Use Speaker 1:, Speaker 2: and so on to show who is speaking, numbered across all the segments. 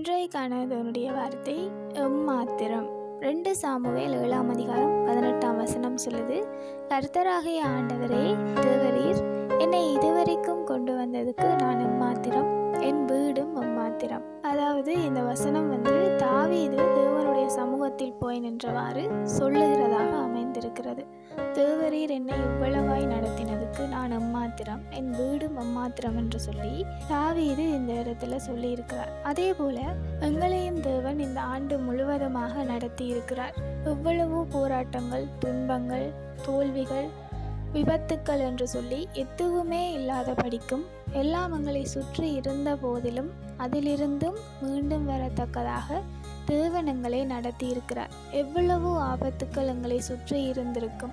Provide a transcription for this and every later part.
Speaker 1: இன்றைக்கான அதனுடைய வார்த்தை எம்மாத்திரம். 2 சாமுவேல் 7ஆம் அதிகாரம் 18ஆம் வசனம் சொல்லுது, கர்த்தராகிய ஆண்டவரே தேவரீர் என்னை இதுவரைக்கும் கொண்டு வந்ததுக்கு நான் எம்மாத்திரம், என் வீடும் எம்மாத்திரம். அதாவது இந்த வசனம் தாவீது தேவனுடைய சமூகத்தில் போய் நின்றவாறு சொல்லுகிறதாக அமைந்திருக்கிறது. தேவரீர் என்னை இவ்வளவாய் நடத்தினதுக்கு நான் எம்மாத்திரம், என் வீடும் எம்மாத்திரம் என்று சொல்லி தாவீது இந்த இடத்துல சொல்லி இருக்கிறார். அதே போல எங்களையும் தேவன் இந்த ஆண்டு முழுவதுமாக நடத்தி இருக்கிறார். எவ்வளவோ போராட்டங்கள், துன்பங்கள், தோல்விகள், விபத்துக்கள் என்று சொல்லி எதுவுமே இல்லாத படிக்கும் எல்லாம் எங்களை சுற்றி இருந்த போதிலும் அதிலிருந்தும் மீண்டும் வரத்தக்கதாக தேவன் எங்களை நடத்தி இருக்கிறார். எவ்வளவோ ஆபத்துக்கள் எங்களை சுற்றி இருந்திருக்கும்,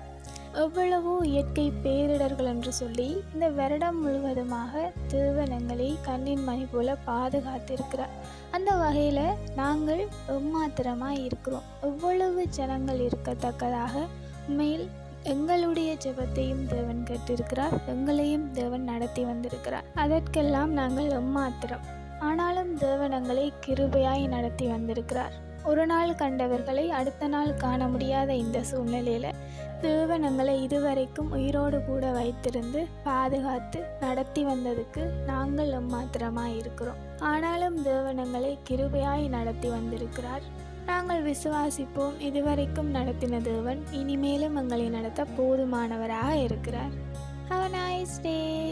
Speaker 1: எவ்வளவோ இயற்கை பேரிடர்கள் என்று சொல்லி இந்த வருடம் முழுவதுமாக தேவன் எங்களை கண்ணின் மணி போல பாதுகாத்திருக்கிறார். அந்த வகையில் நாங்கள் எம்மாத்திரமாக இருக்கிறோம். எவ்வளவு ஜனங்கள் இருக்கத்தக்கதாக உண்மையில் எங்களுடைய ஜெபத்தையும் தேவன் கேட்டிருக்கிறார், எங்களையும் தேவன் நடத்தி வந்திருக்கிறார். அதற்கெல்லாம் நாங்கள் எம்மாத்திரம். ஆனாலும் தேவன் எங்களை கிருபையாய் நடத்தி வந்திருக்கிறார். ஒரு நாள் கண்டவர்களை அடுத்த நாள் காண முடியாத இந்த சூழ்நிலையில் தேவன் எங்களை இதுவரைக்கும் உயிரோடு கூட வைத்திருந்து பாதுகாத்து நடத்தி வந்ததுக்கு நாங்கள் எம்மாத்திரமாய் இருக்கிறோம். ஆனாலும் தேவன் எங்களை கிருபையாய் நடத்தி வந்திருக்கிறார். நாங்கள் விசுவாசிப்போம், இதுவரைக்கும் நடத்தின தேவன் இனிமேலும் எங்களை நடத்த போதுமானவராக இருக்கிறார். Have a nice day.